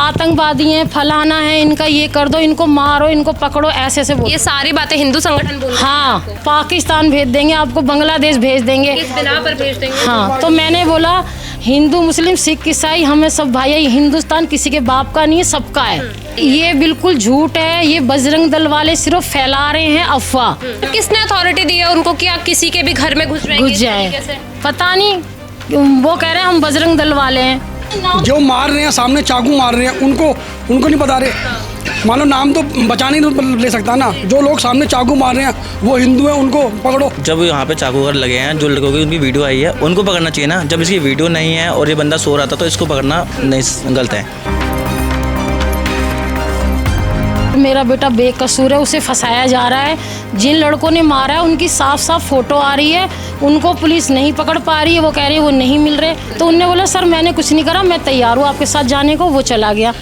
आतंकवादी हैं, फलाना है, इनका ये कर दो, इनको मारो, इनको पकड़ो, ऐसे ऐसे बोल। ये सारी बातें हिंदू संगठन बोल रहे हैं हाँ, आपको? पाकिस्तान भेज देंगे आपको, बांग्लादेश भेज देंगे। किस बिना पर भेज देंगे? हाँ, तो मैंने बोला हिंदू मुस्लिम सिख ईसाई हमें सब भाई है, हिंदुस्तान किसी के बाप का नहीं है, सबका है। ये बिल्कुल झूठ है, ये बजरंग दल वाले सिर्फ फैला रहे हैं अफवाह। तो किसने अथॉरिटी दी है उनको कि आप किसी के भी घर में घुस जाएंगे घुस इस जाए, तरीके से? पता नहीं, वो कह रहे हैं हम बजरंग दल वाले हैं। जो मार रहे हैं, सामने चाकू मार रहे हैं, उनको नहीं बता रहे। मान लो नाम तो बचा नहीं ले सकता ना। जो लोग सामने चाकू मार रहे हैं वो हिंदू हैं, उनको पकड़ो। जब यहाँ पे चाकू वगैरह लगे हैं, जो लड़कों की उनकी वीडियो आई है, उनको पकड़ना चाहिए ना। जब इसकी वीडियो नहीं है और ये बंदा सो रहा था, तो इसको पकड़ना नहीं, गलत है। मेरा बेटा बेकसूर है, उसे फंसाया जा रहा है। जिन लड़कों ने मारा है उनकी साफ साफ फोटो आ रही है, उनको पुलिस नहीं पकड़ पा रही है। वो कह रही है वो नहीं मिल रहे। तो उनने बोला सर मैंने कुछ नहीं करा, मैं तैयार हूँ आपके साथ जाने को। वो चला गया।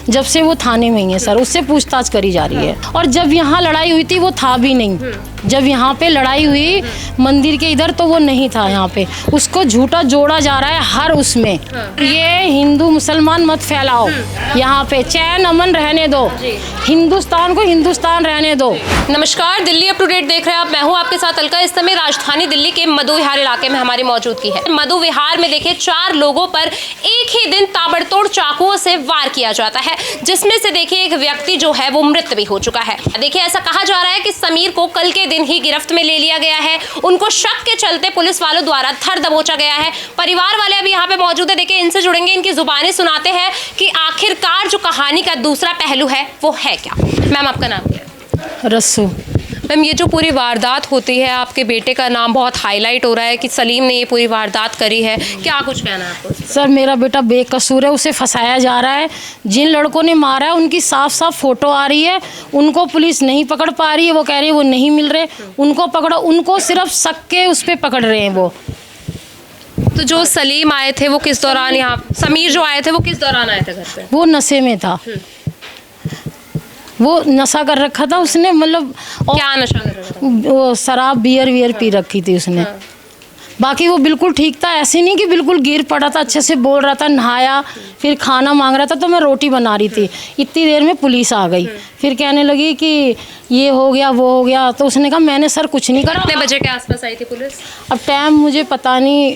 जब से वो थाने में ही है सर, उससे पूछताछ करी जा रही है। और जब यहाँ लड़ाई हुई थी वो था भी नहीं। जब यहाँ पे लड़ाई हुई मंदिर के इधर, तो वो नहीं था यहाँ पे। उसको झूठा जोड़ा जा रहा है हर उसमें। ये हिंदू मुसलमान मत फैलाओ, यहाँ पे चैन अमन रहने दो, हिंदुस्तान को हिंदुस्तान रहने दो। नमस्कार, दिल्ली अप टू डेट देख रहे हैं आप। मैं हूं आपके साथ अलका। इस समय राजधानी दिल्ली के मधु विहार इलाके में हमारी मौजूदगी है। मधु विहार में देखिए 4 लोगों पर एक ही दिन ताबड़तोड़ चाकुओं से वार किया जाता है, जिसमें से देखिए एक व्यक्ति जो है वो मृत भी हो चुका है। देखिए ऐसा कहा जा रहा है कि समीर को कल के दिन ही गिरफ्त में ले लिया गया है। उनको शक के चलते पुलिस वालों द्वारा धर दबोचा गया है। परिवार वाले अभी यहाँ पे मौजूद है। देखिए इनसे जुड़ेंगे, इनकी जुबानी सुनाते हैं कि आखिरकार जो कहानी का दूसरा पहलू है वो है क्या। मैम आपका नाम क्या है? रस्सू। मैम ये जो पूरी वारदात होती है, आपके बेटे का नाम बहुत हाईलाइट हो रहा है कि सलीम ने ये पूरी वारदात करी है, क्या कुछ कहना है आपको? सर मेरा बेटा बेकसूर है, उसे फंसाया जा रहा है। जिन लड़कों ने मारा है उनकी साफ साफ फोटो आ रही है, उनको पुलिस नहीं पकड़ पा रही है। वो कह रही है वो नहीं मिल रहे, उनको पकड़ो। उनको सिर्फ शक के उस पर पकड़ रहे हैं वो। तो जो सलीम आए थे वो किस दौरान, यहाँ समीर जो आए थे वो किस दौरान आए थे घर पे? वो नशे में था, वो नशा कर रखा था उसने, मतलब क्या नशा कर रहा था? वो शराब बियर पी रखी थी उसने। बाकी वो बिल्कुल ठीक था, ऐसे नहीं कि बिल्कुल गिर पड़ा था, अच्छे से बोल रहा था, नहाया, फिर खाना मांग रहा था। तो मैं रोटी बना रही थी, इतनी देर में पुलिस आ गई। फिर कहने लगी कि ये हो गया वो हो गया। तो उसने कहा मैंने सर कुछ नहीं करा। कितने बजे के आसपास आई थी पुलिस? अब टाइम मुझे पता नहीं,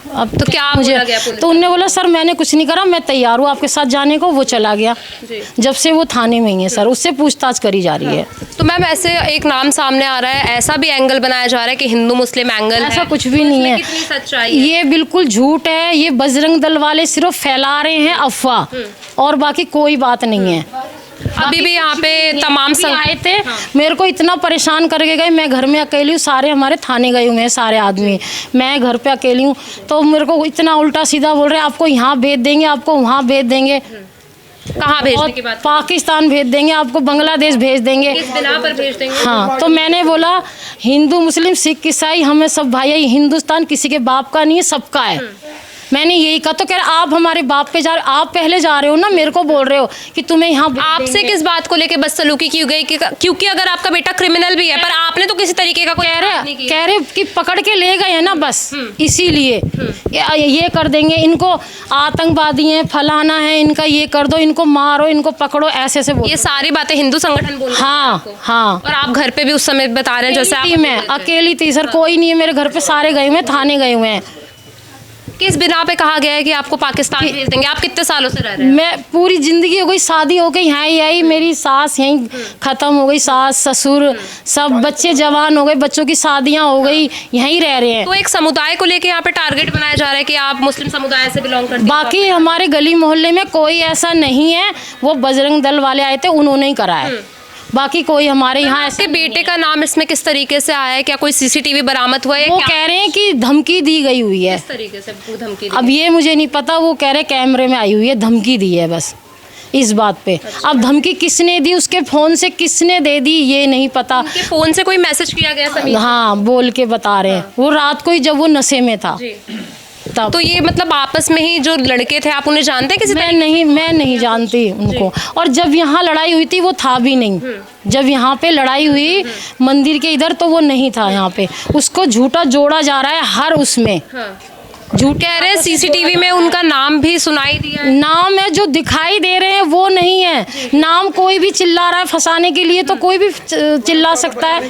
अब तो क्या बोला गया पुलिस? तो उनने बोला सर मैंने कुछ नहीं करा, मैं तैयार हूँ आपके साथ जाने को। वो चला गया। जब से वो थाने में ही है सर, उससे पूछताछ करी जा रही है। तो मैम ऐसे एक नाम सामने आ रहा है, ऐसा भी एंगल बनाया जा रहा है कि हिंदू मुस्लिम एंगल है। ऐसा कुछ भी नहीं है, कितनी सच्चाई है? ये बिल्कुल झूठ है। ये बजरंग दल वाले सिर्फ फैला रहे हैं अफवाह, और बाकी कोई बात नहीं है। अभी भी यहाँ पे तमाम आए थे, मेरे को इतना परेशान करके गए। मैं घर में अकेली हूँ, सारे हमारे थाने गए हुए हैं सारे आदमी, मैं घर पे अकेली हूँ। तो मेरे को इतना उल्टा सीधा बोल रहे हैं, आपको यहाँ भेज देंगे, आपको वहाँ भेज देंगे। कहाँ भेजने की बात? पाकिस्तान भेज देंगे, आपको बांग्लादेश भेज देंगे। किस बिना पर भेज देंगे? हाँ, तो मैंने बोला हिंदू मुस्लिम सिख ईसाई हमें सब भाई है, हिंदुस्तान किसी के बाप का नहीं है, सबका है। मैंने यही कहा। तो कह रहे आप हमारे बाप पे जा रहे हो, आप पहले जा रहे हो ना, मेरे को बोल रहे हो कि तुम्हें यहाँ। आपसे किस बात को लेके बदसलूकी की गई? क्योंकि अगर आपका बेटा क्रिमिनल भी है, पर आपने तो किसी तरीके का कोई कह रहे कि पकड़ के ले गए हैं ना, बस इसीलिए ये कर देंगे, इनको आतंकवादी हैं, फलाना है, इनका ये कर दो, इनको मारो, इनको पकड़ो, ऐसे ऐसे बोल। ये सारी बातें हिंदू संगठन बोल रहे हैं हाँ आपको? हाँ। और आप घर पे भी उस समय बता रहे हैं जैसे आप मैं अकेली थी सर, कोई नहीं है मेरे घर पे, सारे गए हुए हैं, थाने गए हुए हैं। किस बिना पे कहा गया है कि आपको पाकिस्तान भेज देंगे? आप कितने सालों से रह रहे हैं? मैं पूरी जिंदगी हो गई, शादी हो गई यहाँ ही आई, मेरी सास यहीं खत्म हो गई, सास ससुर सब, बच्चे जवान हो गए, बच्चों की शादियाँ हो गई, यहीं रह रहे हैं। तो एक समुदाय को लेके यहाँ पे टारगेट बनाया जा रहा है कि आप मुस्लिम समुदाय से बिलोंग करते हैं। बाकी हमारे गली मोहल्ले में कोई ऐसा नहीं है, वो बजरंग दल वाले आए थे, उन्होंने ही कराया। बाकी कोई हमारे यहाँ ऐसे। आपके बेटे का नाम इसमें किस तरीके से आया है? क्या कोई सीसीटीवी बरामद हुआ है? वो कह रहे हैं कि धमकी दी गई हुई है। किस तरीके से वो धमकी दी? अब ये मुझे नहीं पता, वो कह रहे कैमरे में आई हुई है, धमकी दी है बस इस बात पे। अब धमकी किसने दी, उसके फोन से किसने दे दी, ये नहीं पता। उनके फोन से कोई मैसेज किया गया समीर? हाँ, बोल के बता रहे हैं। वो रात को ही जब वो नशे में था तब। तो ये मतलब आपस में ही जो लड़के थे, आप उन्हें जानते हैं किसी? मैं नहीं जानती उनको। और जब यहाँ लड़ाई हुई थी वो था भी नहीं। जब यहाँ पे लड़ाई हुई मंदिर के इधर, तो वो नहीं था यहाँ पे। उसको झूठा जोड़ा जा रहा है हर उसमें। झूठ कह रहे हैं सीसीटीवी में उनका नाम भी सुनाई दिया है। नाम है जो दिखाई दे रहे हैं वो नहीं है। नाम कोई भी चिल्ला रहा है फंसाने के लिए, तो कोई भी चिल्ला सकता है।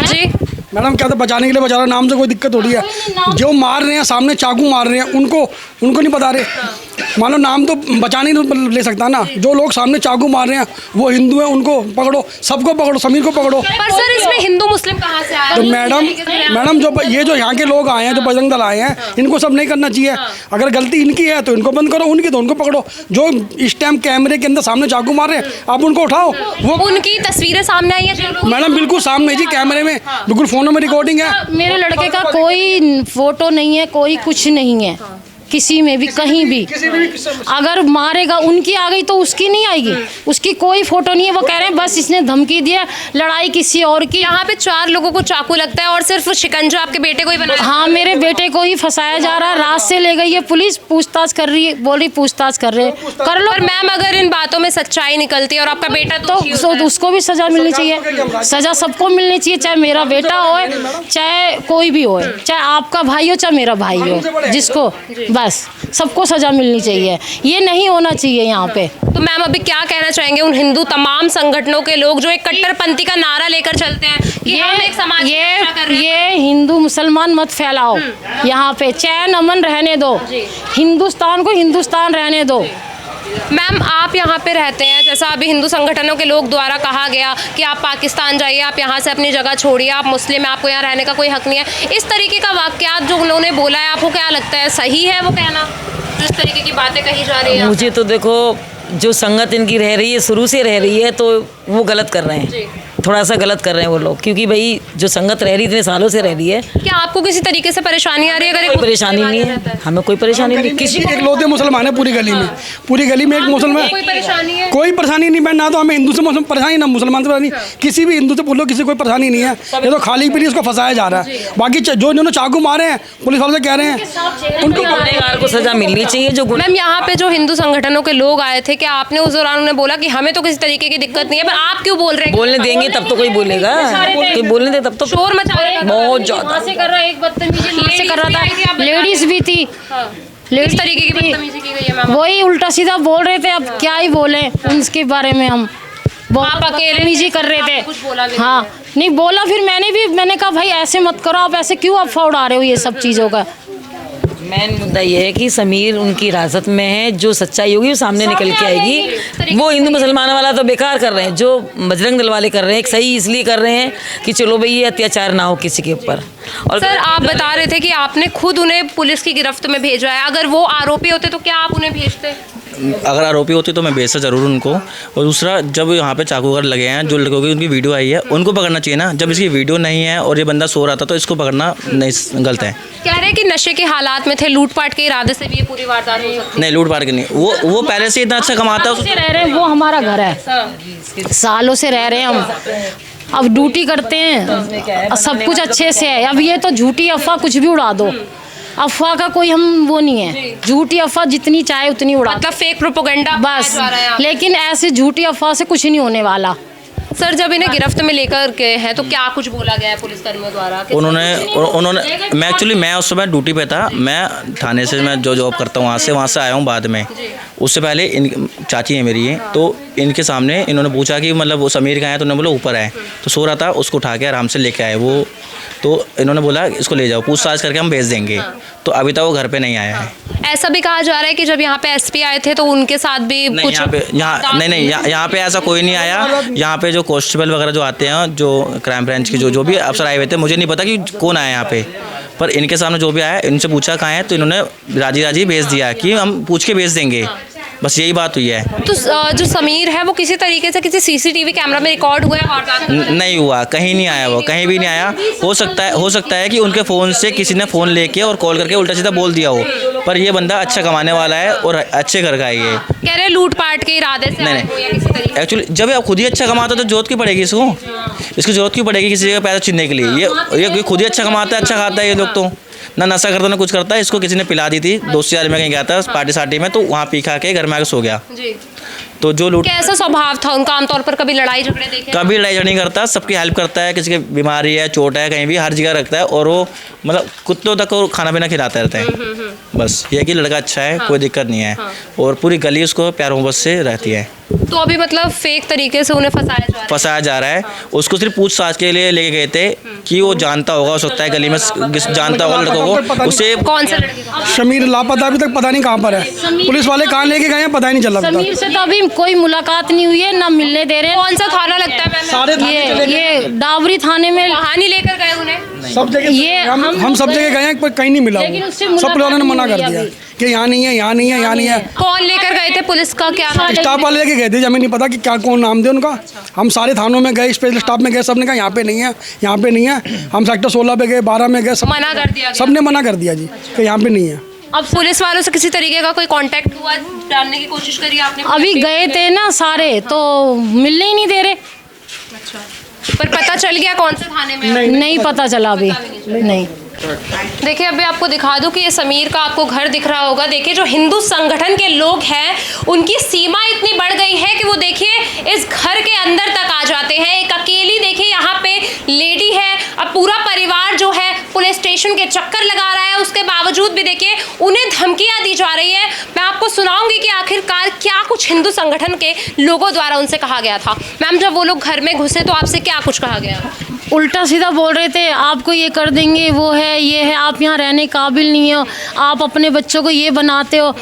जी मैडम क्या था, बचाने के लिए बचा रहा, नाम से कोई दिक्कत हो रही है। जो मार रहे हैं सामने चाकू मार रहे हैं, उनको नहीं बता रहे। मान लो नाम तो बचाने नहीं ले सकता ना। जो लोग सामने चाकू मार रहे हैं वो हिंदू हैं, उनको पकड़ो, सबको पकड़ो, समीर को पकड़ो। पर सर इसमें हिंदू मुस्लिम कहाँ से आया? तो मैडम जो यहाँ के लोग आए हैं, जो बजरंग दल आए हैं, इनको सब नहीं करना चाहिए। अगर गलती इनकी है तो इनको बंद करो, उनकी तो उनको पकड़ो। जो इस टाइम कैमरे के अंदर सामने चाकू मार रहे हैं, आप उनको उठाओ। वो उनकी तस्वीरें सामने आई है मैडम बिल्कुल सामने जी, कैमरे में बिल्कुल, फोनों में रिकॉर्डिंग है। मेरे लड़के का कोई फोटो नहीं है, कोई कुछ नहीं है किसी में भी, कहीं भी। अगर मारेगा उनकी आ गई तो उसकी नहीं आएगी, उसकी कोई फोटो नहीं है। वो कह रहे हैं बस इसने धमकी दिया, लड़ाई किसी और की। यहाँ पे 4 लोगों को चाकू लगता है और सिर्फ शिकंजा आपके बेटे को ही बनाया। हाँ, मेरे बेटे को ही फंसाया जा रहा है। रात से ले गई है पुलिस, पूछताछ कर रही है, बोल रही पूछताछ कर रहे हैं। कर लो। और मैम अगर इन बातों में सच्चाई निकलती है और आपका बेटा तो उसको भी सजा मिलनी चाहिए। सजा सबको मिलनी चाहिए, चाहे मेरा बेटा हो, चाहे कोई भी हो, चाहे आपका भाई हो, चाहे मेरा भाई हो, जिसको, बस सबको सजा मिलनी चाहिए। ये नहीं होना चाहिए यहाँ पे। तो मैम अभी क्या कहना चाहेंगे उन हिंदू तमाम संगठनों के लोग जो एक कट्टरपंथी का नारा लेकर चलते हैं कि हम एक समाज की रक्षा कर रहे हैं? ये हिंदू मुसलमान मत फैलाओ यहाँ पे, चैन अमन रहने दो, हिंदुस्तान को हिंदुस्तान रहने दो। मैम आप यहाँ पे रहते हैं, जैसा अभी हिंदू संगठनों के लोग द्वारा कहा गया कि आप पाकिस्तान जाइए, आप यहाँ से अपनी जगह छोड़िए, आप मुस्लिम हैं, आपको यहाँ रहने का कोई हक नहीं है। इस तरीके का वाकयात जो उन्होंने बोला है, आपको क्या लगता है सही है वो कहना, जो इस तरीके की बातें कही जा रही है? मुझे तो देखो, जो संगत इनकी रह रही है, शुरू से रह रही है, तो वो गलत कर रहे हैं, थोड़ा सा गलत कर रहे हैं वो लोग। क्योंकि भाई जो संगत रह रही इतने सालों से रह रही है। क्या आपको किसी तरीके से परेशानी आ रही है? अगर कोई परेशानी नहीं है, हमें कोई परेशानी नहीं। किसी एक लोते मुसलमान है पूरी गली में, पूरी गली में एक मुसलमान। कोई परेशानी है? कोई परेशानी नहीं मैं ना, तो हमें हिंदू से परेशानी ना मुसलमान से परेशानी, किसी भी हिंदू से बोलो, किसी कोई परेशानी नहीं है। ये तो खाली पीली उसको फंसाया जा रहा है। बाकी जो इन्होंने चाकू मारे हैं, पुलिस वाले से कह रहे हैं उनको गुनहगार को सजा मिलनी चाहिए। जो मैम यहाँ पे जो हिंदू संगठनों के लोग आए थे, क्या आपने उस दौरान उन्हें बोला कि हमें तो किसी तरीके की दिक्कत नहीं है, पर आप क्यों बोल रहे हैं? बोलने देंगे तब तो कोई बोलेगा, कोई बोलने दे तब तो। शोर मचा रहे हैं बहुत ज्यादा वहाँ से कर रहा है, एक बदतमीजी वहाँ से कर रहा था, लेडीज भी थी। इस तरीके की बदतमीजी की गई है मैम। वही उल्टा सीधा बोल रहे थे, अब क्या ही बोले उनके बारे में। हम बहुत बदतमीजी कर रहे थे। कुछ बोला भी हाँ नहीं बोला, फिर मैंने कहा भाई ऐसे मत करो, आप ऐसे क्यों अफवाह उड़ा रहे हो ये सब चीज़ों का। मेन मुद्दा ये है कि समीर उनकी हिरासत में है, जो सच्चाई होगी वो सामने निकल के आएगी। वो हिंदू मुसलमान वाला तो बेकार कर रहे हैं, जो बजरंग दल वाले कर रहे हैं सही इसलिए कर रहे हैं कि चलो भाई ये अत्याचार ना हो किसी के ऊपर। और सर आप बता रहे थे कि आपने खुद उन्हें पुलिस की गिरफ्त में भेजा है, अगर वो आरोपी होते तो क्या आप उन्हें भेजते? अगर आरोपी होते तो मैं भेजता ज़रूर उनको। और दूसरा, जब यहाँ पे चाकू वगैरह लगे हैं, जो लड़कों की उनकी वीडियो आई है, उनको पकड़ना चाहिए ना। जब इसकी वीडियो नहीं है और ये बंदा सो रहा था, तो इसको पकड़ना नहीं, गलत है। कह रहे हैं कि नशे के हालात में थे, लूटपाट के इरादे से भी ये पूरी वारदात हो सकती नहीं, लूट पाट के नहीं, वो पहले से इतना अच्छा कमाता है। से रह रहे हैं, वो हमारा घर है, सालों से रह रहे हैं हम, अब ड्यूटी करते हैं, सब कुछ अच्छे से है। अब ये तो झूठी अफवाह कुछ भी उड़ा दो, अफवाह का कोई हम वो नहीं है। झूठी अफवाह जितनी चाहे उतनी उड़ा, मतलब फेक प्रोपेगेंडा बस। लेकिन ऐसे झूठी अफवाह से कुछ नहीं होने वाला। सर जब इन्हें गिरफ्त में लेकर गए हैं तो क्या कुछ बोला गया है पुलिसकर्मियों द्वारा? उन्होंने मैं उस समय ड्यूटी पे था, मैं थाने से, मैं जो जॉब करता हूँ वहाँ से आया हूँ बाद में। उससे पहले इन चाची है मेरी, तो इनके सामने इन्होंने पूछा कि मतलब वो समीर कहाँ है, तो उन्होंने बोला ऊपर है। तो सो रहा था, उसको उठा के आराम से लेके आए वो। तो इन्होंने बोला इसको ले जाओ, पूछताछ करके हम भेज देंगे। तो अभी तक वो घर पे नहीं आया है। ऐसा भी कहा जा रहा है कि जब यहाँ पे एसपी आए थे तो उनके साथ भी कुछ यहाँ पे ऐसा कोई नहीं आया। यहाँ पे जो कांस्टेबल वगैरह जो आते हैं, जो क्राइम ब्रांच के जो भी अफसर आए हुए थे, मुझे नहीं पता कि कौन आया यहाँ पे, पर इनके सामने जो भी आया, इनसे पूछा कहाँ है, तो इन्होंने राजी भेज दिया कि हम पूछ के भेज देंगे। बस यही बात हुई है। तो जो समीर है वो किसी तरीके से किसी सीसीटीवी कैमरा में रिकॉर्ड हुआ है वारदात? नहीं हुआ, कहीं नहीं आया, वो कहीं भी नहीं आया। हो सकता है कि उनके फ़ोन से किसी ने फ़ोन लेके और कॉल करके उल्टा सीधा बोल दिया हो, पर ये बंदा अच्छा कमाने वाला है और अच्छे घर का है ये। कह रहे लूटपाट के इरादे से आए हो या किसी तरीके? एक्चुअली जब आप खुद ही अच्छा कमाता तो जरूरत क्यों पड़ेगी इसको, इसकी जरूरत क्यों पड़ेगी किसी जगह पैसा छीनने के लिए? ये खुद ही अच्छा कमाता है, अच्छा खाता है। ये लोग तो ना नशा करता ना कुछ करता है। इसको किसी ने पिला दी थी, दोस्त यार में कहीं गया था पार्टी सार्टी में, तो वहाँ पी खा के घर में आके सो गया। जी। तो जो लूट कैसा स्वभाव था उनका? आमतौर पर कभी लड़ाई झगड़े देखे? कभी लड़ाई झगड़ा नहीं करता, सबकी हेल्प करता है, किसी की बीमारी है, चोट है, कहीं भी हर जगह रखता है। और वो मतलब कुत्तों तक को खाना पीना खिलाता रहता है। बस ये कि लड़का अच्छा है, कोई दिक्कत नहीं है। और पूरी गली उसको प्यार मोहब्बत से रहती है। तो अभी मतलब फेक तरीके से उन्हें फंसाया जा रहा है। उसको सिर्फ पूछताछ के लिए लेके गए थे कि वो जानता होगा, हो सकता है गली में जानता होगा लड़कों को। उसे कौन से लड़के का? समीर लापता, अभी तक पता नहीं कहाँ पर है। पुलिस वाले कहाँ लेके गए हैं पता ही नहीं चला। समीर से तो अभी कोई मुलाकात नहीं हुई है, ना मिलने दे रहे हैं। कौन सा थाना लगता है? सारे ये डाबरी थाने में कहानी लेकर गए उन्हें? सब जगह ये हम सब जगह गए हैं, पर कहीं नहीं मिला वो। लेकिन उससे सब पुलिस वालों ने मुलाकात मना कर नहीं दिया हुई कि यहाँ नहीं है, यहाँ नहीं है, यहाँ नहीं है। कौन लेकर गए थे? पुलिस का क्या नाम? स्टाफ वाले लेके गए थे, हमें नहीं पता कि क्या कौन नाम दे उनका। हम सारे थानों में गए, स्पेशल स्टाफ में गए, सबने कहा यहाँ पे नहीं है, यहाँ पे नहीं है। हम सेक्टर 16 पे गए, 12 में गए, सब मना कर दिया गया? सबने मना कर दिया जी कि यहाँ पे नहीं है। अब पुलिस वालों से किसी तरीके का कोई कांटेक्ट हुआ, जानने की कोशिश करी आपने? अभी गए थे ना सारे, तो मिलने ही नहीं दे रहे। पर पता चल गया कौन से थाने में? नहीं पता चला अभी, नहीं। देखिए अभी आपको दिखा दूं कि ये समीर का आपको घर दिख रहा होगा। देखिए जो हिंदू संगठन के लोग हैं उनकी सीमा इतनी बढ़ गई है कि वो देखिए इस घर के अंदर तक आ जाते हैं। एक अकेली देखिए यहाँ पे लेडी है, अब पूरा परिवार जो है पुलिस स्टेशन के चक्कर लगा रहा है। उसके बावजूद भी देखिए उन्हें धमकियां दी जा रही है। मैं आपको सुनाऊंगी कि आखिरकार क्या कुछ हिंदू संगठन के लोगों द्वारा उनसे कहा गया था। मैम जब वो लोग घर में घुसे तो आपसे क्या कुछ कहा गया? उल्टा सीधा बोल रहे थे, आपको ये कर देंगे, वो है, ये है, आप यहाँ रहने काबिल नहीं हो, आप अपने बच्चों को ये बनाते हो।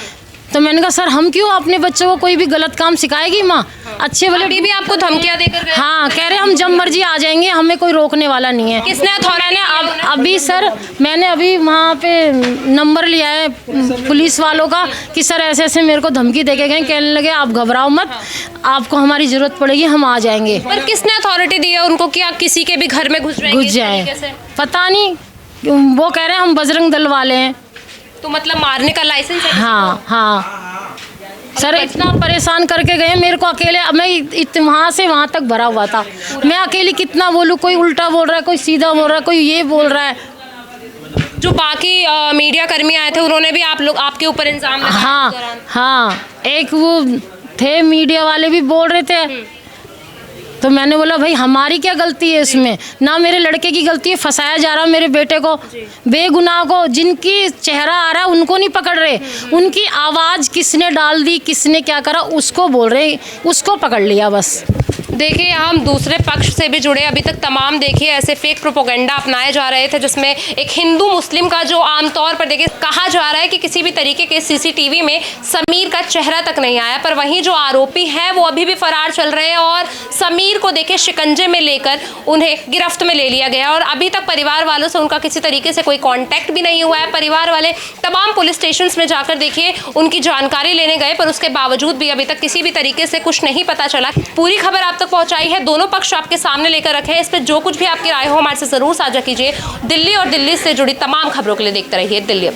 तो मैंने कहा सर हम क्यों अपने बच्चों को कोई भी गलत काम सिखाएगी माँ? अच्छे वाले अभी भी आपको धमकियां देकर गए? हाँ, कह रहे हम जब मर्जी आ जाएंगे, हमें कोई रोकने वाला नहीं है। किसने अथॉरिटी ने? अभी सर मैंने अभी वहाँ पे नंबर लिया है पुलिस वालों का कि सर ऐसे ऐसे मेरे को धमकी दे के गए, कहने लगे आप घबराओ मत, आपको हमारी ज़रूरत पड़ेगी, हम आ जाएंगे। पर किसने अथॉरिटी दी है उनको कि आप किसी के भी घर में घुस जाए? पता नहीं, वो कह रहे हैं हम बजरंग दल वाले हैं। तो मतलब मारने का लाइसेंस है? हाँ हाँ सर, इतना परेशान करके गए मेरे को अकेले। मैं वहाँ से वहाँ तक भरा हुआ था, मैं अकेली कितना बोलूँ? कोई उल्टा बोल रहा है, कोई सीधा बोल रहा है, कोई ये बोल रहा है। जो बाकी मीडिया कर्मी आए थे उन्होंने भी आपके ऊपर इल्जाम लगाया? हाँ हाँ, एक वो थे मीडिया वाले भी बोल रहे थे। तो मैंने बोला भाई हमारी क्या गलती है इसमें? ना मेरे लड़के की गलती है, फंसाया जा रहा मेरे बेटे को, बेगुनाह को। जिनकी चेहरा आ रहा है उनको नहीं पकड़ रहे, उनकी आवाज़ किसने डाल दी, किसने क्या करा, उसको बोल रहे, उसको पकड़ लिया बस। देखिए हम दूसरे पक्ष से भी जुड़े। अभी तक तमाम देखिए ऐसे फेक प्रोपोगंडा अपनाए जा रहे थे जिसमें एक हिंदू मुस्लिम का जो आमतौर पर देखिए कहा जा रहा है कि किसी भी तरीके के सीसीटीवी में समीर का चेहरा तक नहीं आया, पर वहीं जो आरोपी हैं वो अभी भी फरार चल रहे हैं। और समीर को देखिए शिकंजे में लेकर उन्हें गिरफ्त में ले लिया गया और अभी तक परिवार वालों से उनका किसी तरीके से कोई कॉन्टैक्ट भी नहीं हुआ है। परिवार वाले तमाम पुलिस स्टेशन में जाकर देखिए उनकी जानकारी लेने गए, पर उसके बावजूद भी अभी तक किसी भी तरीके से कुछ नहीं पता चला। पूरी खबर आप तक पहुंचाई है, दोनों पक्ष आपके सामने लेकर रखे हैं। इस पर जो कुछ भी आपकी राय हो हमारे से जरूर साझा कीजिए। दिल्ली और दिल्ली से जुड़ी तमाम खबरों के लिए देखते रहिए दिल्ली।